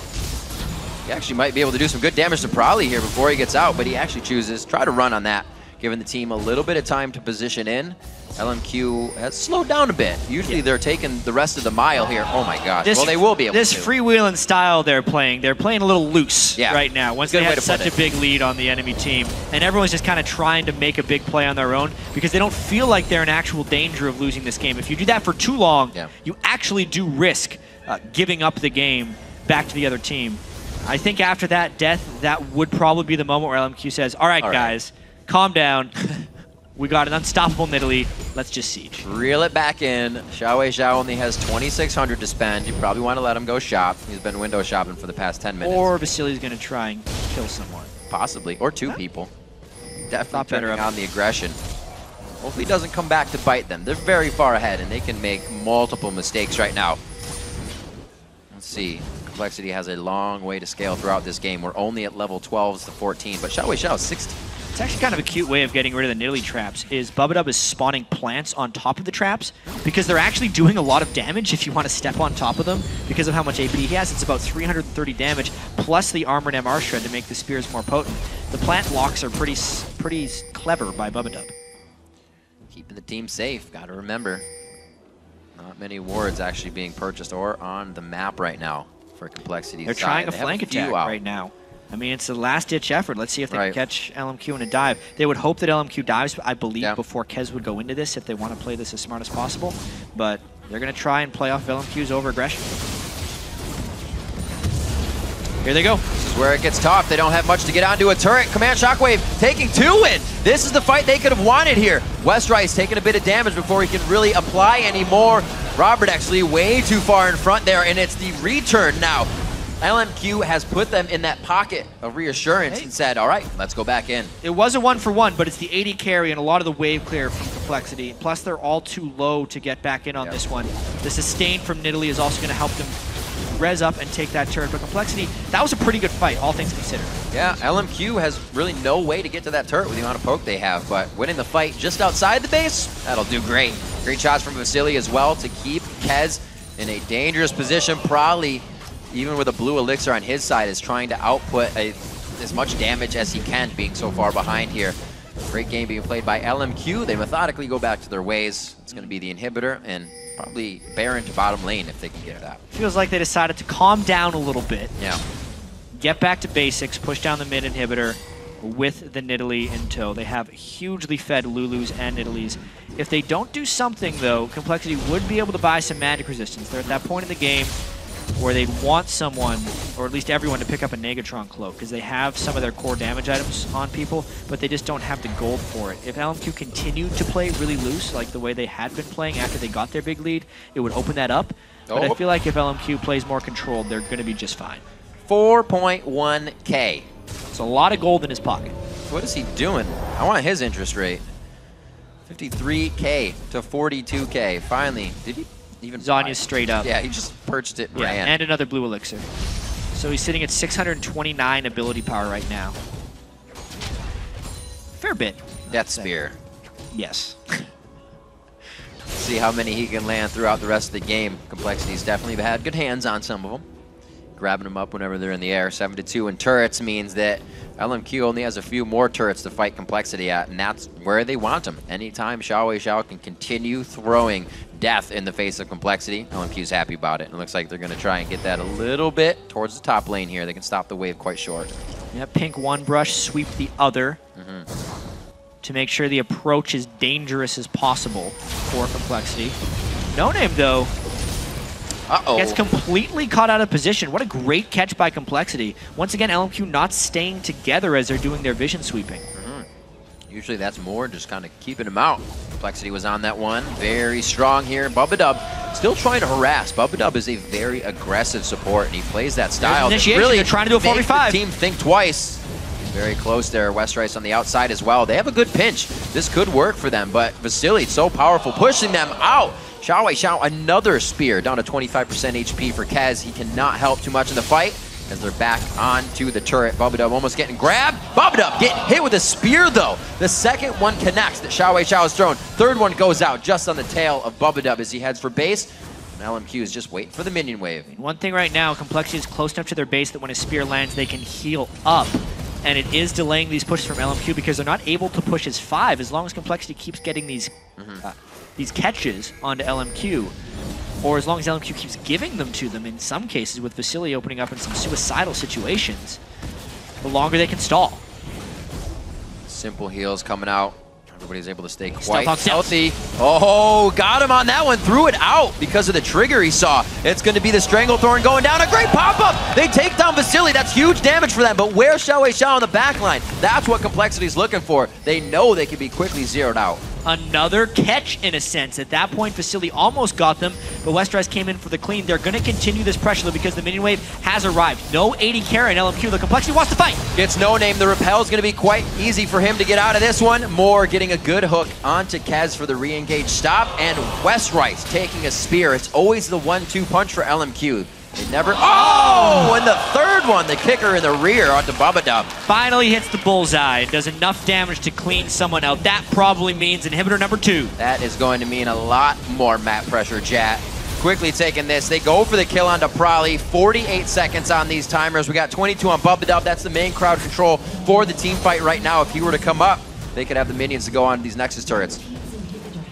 He actually might be able to do some good damage to Prolly here before he gets out, but he actually chooses try to run on that, giving the team a little bit of time to position in. LMQ has slowed down a bit. Usually they're taking the rest of the mile here. Oh my gosh. Well, they will be able to. This freewheeling style they're playing a little loose Yeah. right now. Once they have such a big lead on the enemy team, and everyone's just kind of trying to make a big play on their own because they don't feel like they're in actual danger of losing this game. If you do that for too long, you actually do risk giving up the game back to the other team. I think after that death, that would probably be the moment where LMQ says, all right, guys, calm down. We got an unstoppable Nidalee. Let's just siege. Reel it back in. XiaoWeiXiao only has 2,600 to spend. You probably want to let him go shop. He's been window shopping for the past 10 minutes. Or Vasilii's going to try and kill someone. Possibly. Or two people. Definitely better turning on the aggression. Hopefully he doesn't come back to bite them. They're very far ahead, and they can make multiple mistakes right now. Let's see. Complexity has a long way to scale throughout this game. We're only at level 12s to 14, but XiaoWeiXiao is 16. It's actually kind of a cute way of getting rid of the Nidalee traps is Bubba is spawning plants on top of the traps because they're actually doing a lot of damage if you want to step on top of them because of how much AP he has. It's about 330 damage plus the armored MR shred to make the spears more potent. The plant locks are pretty clever by Bubba. Keeping the team safe, gotta remember. Not many wards actually being purchased or on the map right now for Complexity. They're trying a flank attack right now. I mean, it's a last-ditch effort. Let's see if they can catch LMQ in a dive. They would hope that LMQ dives, I believe, before Kez would go into this if they want to play this as smart as possible. But they're going to try and play off LMQ's over-aggression. Here they go. This is where it gets tough. They don't have much to get onto a turret. Command Shockwave taking 2 in. This is the fight they could have wanted here. Westrice taking a bit of damage before he can really apply any more. Robert actually way too far in front there, and it's the return now. LMQ has put them in that pocket of reassurance and said, all right, let's go back in. It was a 1-for-1, but it's the 80 carry and a lot of the wave clear from Complexity. Plus, they're all too low to get back in on this one. The sustain from Nidalee is also going to help them res up and take that turret. But Complexity, that was a pretty good fight, all things considered. Yeah, LMQ has really no way to get to that turret with the amount of poke they have, but winning the fight just outside the base, that'll do great. Great shots from Vasilii as well to keep Kez in a dangerous position. Probably, even with a blue elixir on his side, is trying to output as much damage as he can, being so far behind here. Great game being played by LMQ. They methodically go back to their ways. It's going to be the inhibitor and probably Baron to bottom lane if they can get that. Feels like they decided to calm down a little bit. Yeah. Get back to basics, push down the mid inhibitor with the Nidalee in tow. They have hugely fed Lulus and Nidalees. If they don't do something, though, Complexity would be able to buy some magic resistance. They're at that point in the game where they'd want someone, or at least everyone, to pick up a Negatron Cloak, because they have some of their core damage items on people, but they just don't have the gold for it. If LMQ continued to play really loose, like the way they had been playing after they got their big lead, it would open that up. But I feel like if LMQ plays more controlled, they're going to be just fine. 4.1K. It's a lot of gold in his pocket. What is he doing? I want his interest rate. 53K to 42K. Finally, did he even Zanya's straight up. Yeah, he just purchased it and ran. And another blue elixir. So he's sitting at 629 ability power right now. Fair bit. Death Spear. Yes. See how many he can land throughout the rest of the game. Complexity's definitely had good hands on some of them. grabbing them up whenever they're in the air. 7-2 in turrets means that LMQ only has a few more turrets to fight Complexity at, and that's where they want them. Anytime XiaoWeiXiao can continue throwing death in the face of Complexity, LMQ's happy about it. And it looks like they're going to try and get that a little bit towards the top lane here. They can stop the wave quite short. Yeah, pink one brush, sweep the other to make sure the approach is dangerous as possible for Complexity. NoName, though, gets completely caught out of position. What a great catch by Complexity. Once again, LMQ not staying together as they're doing their vision sweeping. Usually that's more just kind of keeping him out. Complexity was on that one. Very strong here. Bubadub still trying to harass. Bubadub is a very aggressive support, and he plays that style. Really, they're trying to do a 4v5. The team think twice. Very close there. Westrice on the outside as well. They have a good pinch. This could work for them, but Vasilii so powerful, pushing them out. XiaoWeiXiao, another spear, down to 25% HP for Kez. He cannot help too much in the fight as they're back onto the turret. Bubadub almost getting grabbed. Bubadub getting hit with a spear, though. The second one connects that XiaoWeiXiao has thrown. Third one goes out just on the tail of Bubadub as he heads for base. And LMQ is just waiting for the minion wave. One thing right now, Complexity is close enough to their base that when a spear lands, they can heal up. And it is delaying these pushes from LMQ because they're not able to push as 5 as long as Complexity keeps getting these catches onto LMQ, or as long as LMQ keeps giving them to them, in some cases with Vasilii opening up in some suicidal situations, the longer they can stall. Simple heals coming out. Everybody's able to stay quite Stealth healthy. Oh, got him on that one. Threw it out because of the trigger he saw. It's going to be the Stranglethorn going down. A great pop-up. They take down Vasilii. That's huge damage for them. But where's XiaoWeiXiao on the back line? That's what Complexity's looking for. They know they can be quickly zeroed out. Another catch, in a sense. At that point, Vasilii almost got them, but Westrice came in for the clean. They're going to continue this pressure, though, because the minion wave has arrived. No 80 carry in LMQ. The Complexity wants to fight. Gets NoName. The repel is going to be quite easy for him to get out of this one. Moore getting a good hook onto Kez for the re-engage stop, and Westrice taking a spear. It's always the 1-2 punch for LMQ. They never... Oh! And the third one, the kicker in the rear onto Bubadub. Finally hits the bullseye and does enough damage to clean someone out. That probably means inhibitor number 2. That is going to mean a lot more map pressure, chat. Quickly taking this. They go for the kill onto Prolly. 48 seconds on these timers. We got 22 on Bubadub. That's the main crowd control for the team fight right now. If he were to come up, they could have the minions to go on these Nexus turrets.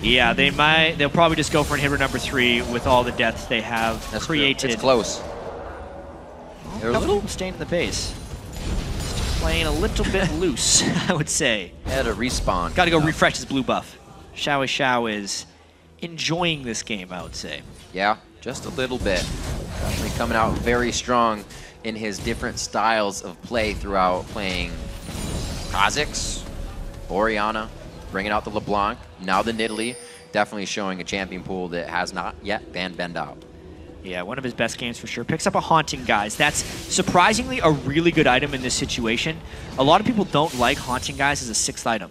Yeah, they might. They'll probably just go for inhibitor number 3 with all the deaths they have created. True. It's close. They're a little staying in the base. Just playing a little bit loose, I would say. Had a respawn. Got to go refresh his blue buff. XiaoWeiXiao is enjoying this game, I would say. Yeah, just a little bit. Definitely coming out very strong in his different styles of play throughout playing Kha'Zix, Orianna, bringing out the LeBlanc, now the Nidalee. Definitely showing a champion pool that has not yet been banned out. Yeah, one of his best games for sure. Picks up a Haunting Guise. That's surprisingly a really good item in this situation. A lot of people don't like Haunting Guise as a 6th item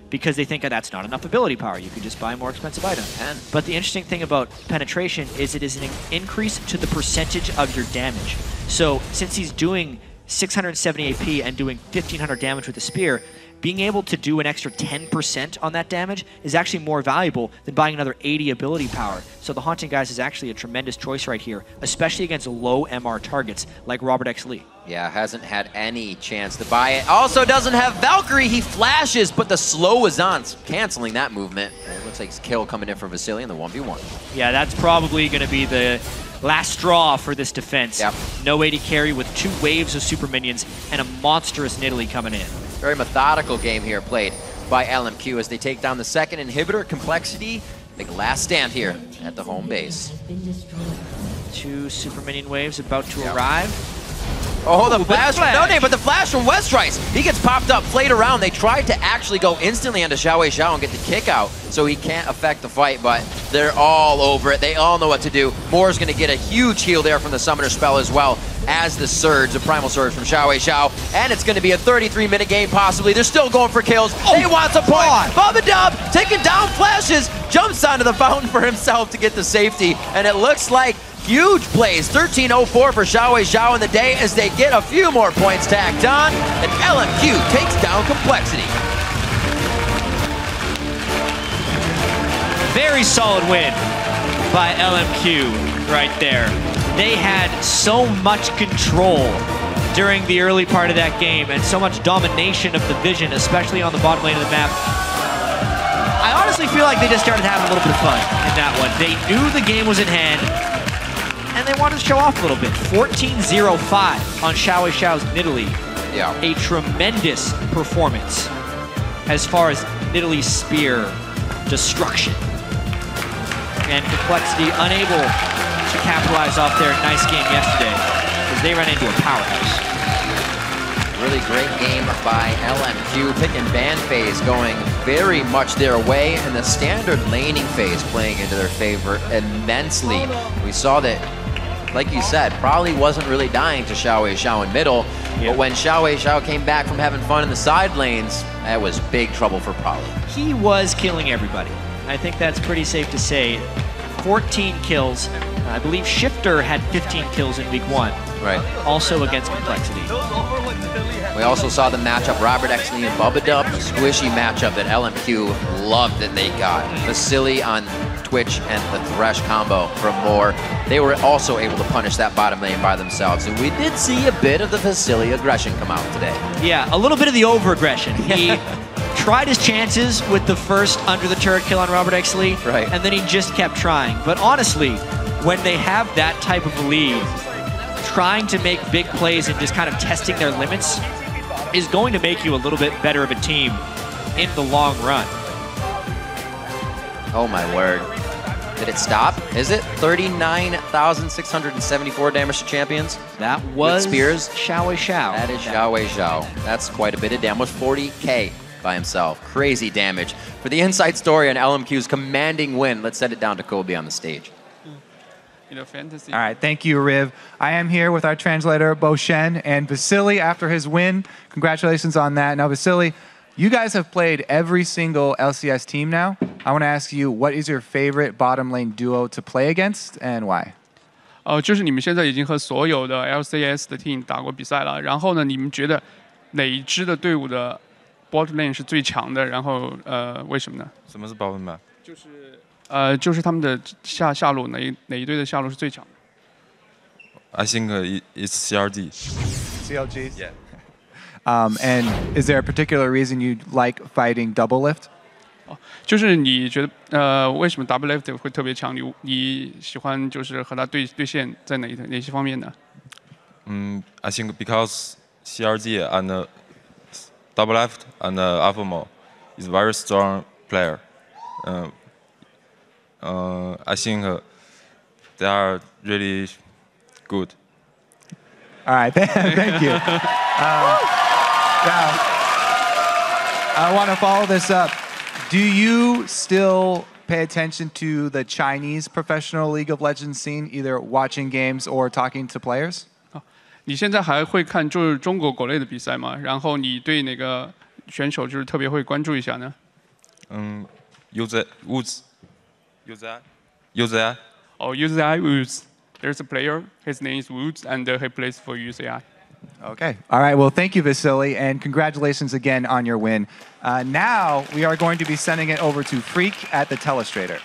because they think that's not enough ability power. You could just buy a more expensive item. But the interesting thing about penetration is it is an increase to the percentage of your damage. So since he's doing 670 AP and doing 1500 damage with the spear, being able to do an extra 10% on that damage is actually more valuable than buying another 80 ability power. So the Haunting Guise is actually a tremendous choice right here, especially against low MR targets like Robert X. Lee. Yeah, hasn't had any chance to buy it. Also doesn't have Valkyrie. He flashes, but the slow is on, canceling that movement. It looks like kill coming in for Vasilii in the 1v1. Yeah, that's probably going to be the last straw for this defense. Yep. No 80 carry with 2 waves of super minions and a monstrous Nidalee coming in. Very methodical game here played by LMQ as they take down the second inhibitor. Complexity, big last stand here at the home base. 2 super minion waves about to arrive. Oh, the flash from NoName, but the flash from Westrice. He gets popped up, played around. They tried to actually go instantly onto XiaoWeiXiao and get the kick out so he can't affect the fight, but they're all over it. They all know what to do. Moore's going to get a huge heal there from the Summoner spell as well as the Surge, the Primal Surge from XiaoWeiXiao. And it's going to be a 33-minute game possibly. They're still going for kills. They want the point. Bubadub taking down flashes, jumps onto the fountain for himself to get the safety. And it looks like huge plays. 13:04 for XiaoWeiXiao in the day as they get a few more points tacked on. And LMQ takes down Complexity. Very solid win by LMQ right there. they had so much control during the early part of that game and so much domination of the vision, especially on the bottom lane of the map. I honestly feel like they just started having a little bit of fun in that one. They knew the game was in hand, and they wanted to show off a little bit. 14-0-5 on XiaoWeiXiao's Nidalee. Yeah. A tremendous performance as far as Nidalee's spear destruction. And Complexity unable to capitalize off their nice game yesterday as they ran into a powerhouse. Really great game by LMQ. Pick and ban phase going very much their way, and the standard laning phase playing into their favor immensely. We saw that, like you said, probably wasn't really dying to XiaoWeiXiao in middle, but when XiaoWeiXiao came back from having fun in the side lanes, that was big trouble for Probably. He was killing everybody. I think that's pretty safe to say. 14 kills. I believe Shifter had 15 kills in week 1. Right. Also against Complexity. We also saw the matchup Robert Exley and Bubba Dub, a squishy matchup that LMQ loved that they got. Vasilii on Twitch and the Thresh combo from Moore. They were also able to punish that bottom lane by themselves. And we did see a bit of the Vasilii aggression come out today. Yeah, a little bit of the over-aggression. He tried his chances with the first under the turret kill on Robert Exley, right, and then he just kept trying. But honestly, when they have that type of a lead, trying to make big plays and just kind of testing their limits is going to make you a little bit better of a team in the long run. Oh my word. Did it stop? Is it 39,674 damage to champions? That was spears. XiaoWeiXiao. That is XiaoWeiXiao. That's quite a bit of damage. 40K by himself. Crazy damage. For the inside story on LMQ's commanding win, let's send it down to Kobe on the stage. Fantasy. All right, thank you, Riv. I am here with our translator, Shen, and Vasilii after his win. Congratulations on that. Now, Vasilii, you guys have played every single LCS team now. I want to ask you, what is your favorite bottom lane duo to play against and why? 就是你们现在已经和所有的 LCS 的 team 打过比赛了，然后呢，你们觉得哪一支的队伍的 bot lane 是最强的？然后为什么呢？什么是 bottom lane？ 就是他们的下路哪一队的下路是最强的 ？I think it's CLG. CLGs? Yeah. And is there a particular reason you like fighting Doublelift? 就是你觉得为什么 Doublelift 会特别强？你喜欢就是和他对线在哪些方面呢？I think because CLG and Doublelift and Aphromoo is very strong player. I think they are really good. All right, thank you. Now, I want to follow this up. Do you still pay attention to the Chinese professional League of Legends scene, either watching games or talking to players? 你现在还会看就是中国国内的比赛吗？然后你对哪个选手就是特别会关注一下呢？UZI Woods. UZI? Oh, UZI Woods. There's a player. His name is Woods, and he plays for UZI. Okay. All right. Well, thank you, Vasilii, and congratulations again on your win. Now we are going to be sending it over to Freak at the Telestrator.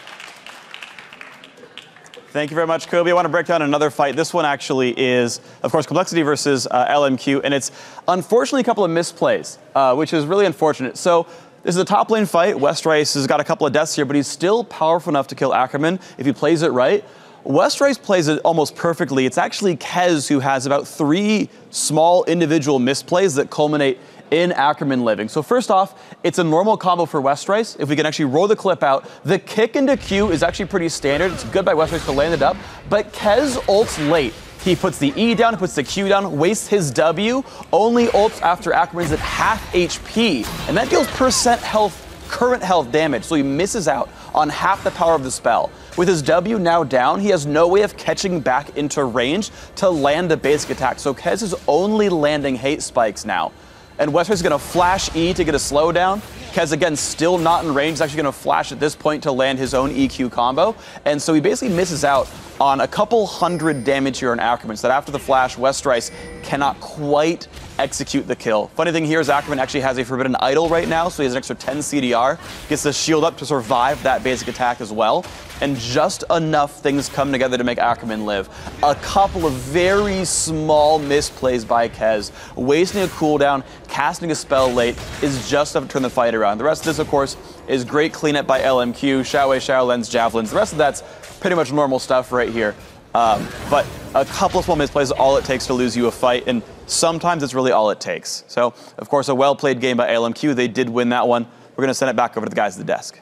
Thank you very much, Kobe. I want to break down another fight. This one actually is, of course, Complexity versus LMQ, and it's unfortunately a couple of misplays, which is really unfortunate. So this is a top lane fight. Westrice has got a couple of deaths here, but he's still powerful enough to kill Ackerman if he plays it right. Westrice plays it almost perfectly. It's actually Kez who has about 3 small individual misplays that culminate in Ackerman living. So first off, it's a normal combo for Westrice. If we can actually roll the clip out, the kick into Q is actually pretty standard. It's good by Westrice to land it up, but Kez ults late. He puts the E down, puts the Q down, wastes his W, only ults after Ackerman's at half HP, and that deals % health, current health damage, so he misses out on half the power of the spell. With his W now down, he has no way of catching back into range to land a basic attack, so Kez is only landing hate spikes now. And Westrice is going to flash E to get a slowdown. Kez, again, still not in range. He's actually going to flash at this point to land his own EQ combo. And so he basically misses out on a couple hundred damage here on Ackerman, so that after the flash, Westrice cannot quite execute the kill. Funny thing here is Ackerman actually has a Forbidden Idol right now, so he has an extra 10 CDR, gets the shield up to survive that basic attack as well, and just enough things come together to make Ackerman live. A couple of very small misplays by Kez, wasting a cooldown, casting a spell late, is just enough to turn the fight around. The rest of this, of course, is great cleanup by LMQ, XiaoWeiXiao lens javelins. The rest of that's pretty much normal stuff right here. But a couple of small misplays is all it takes to lose you a fight, and sometimes it's really all it takes. So, of course, a well-played game by LMQ. They did win that one. We're going to send it back over to the guys at the desk.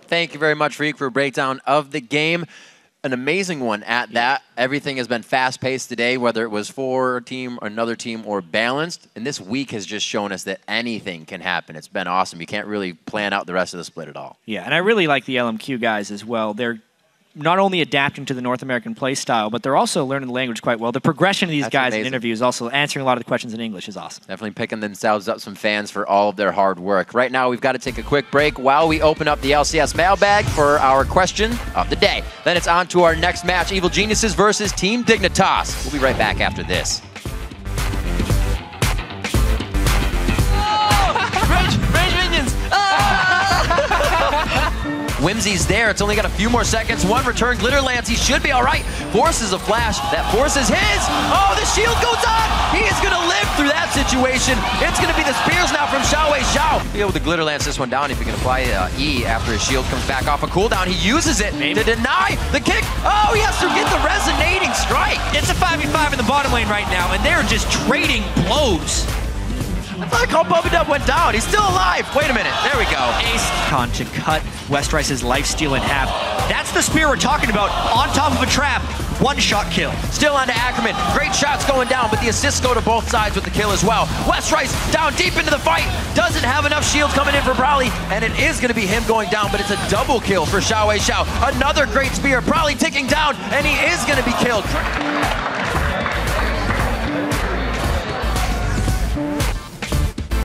Thank you very much, Reek, for a breakdown of the game. An amazing one at that. Everything has been fast-paced today, whether it was for a team or another team or balanced. And this week has just shown us that anything can happen. It's been awesome. You can't really plan out the rest of the split at all. Yeah, and I really like the LMQ guys as well. They're not only adapting to the North American play style, but they're also learning the language quite well. The progression of these guys in interviews, also answering a lot of the questions in English, is awesome. Definitely picking themselves up some fans for all of their hard work. Right now, we've got to take a quick break while we open up the LCS mailbag for our question of the day. Then it's on to our next match, Evil Geniuses versus Team Dignitas. We'll be right back after this. Range minions! Whimsy's there. It's only got a few more seconds. One return. Glitter Lance. He should be all right. Forces a flash. That forces his. Oh, the shield goes on. He is going to live through that situation. It's going to be the spears now from XiaoWeiXiao. Be able to Glitter Lance this one down if he can apply E after his shield comes back off a cooldown. He uses it to deny the kick. Oh, he has to get the resonating strike. It's a 5v5 in the bottom lane right now, and they're just trading blows. I like how Bubba Dub went down. He's still alive. Wait a minute. There we go. Ace Con to cut Westrice's lifesteal in half. That's the spear we're talking about. On top of a trap. One-shot kill. Still on to Ackerman. Great shots going down, but the assists go to both sides with the kill as well. Westrice down deep into the fight. Doesn't have enough shields coming in for Brawley, and it is going to be him going down, but it's a double kill for XiaoWeiXiao. Another great spear. Brawley ticking down, and he is going to be killed.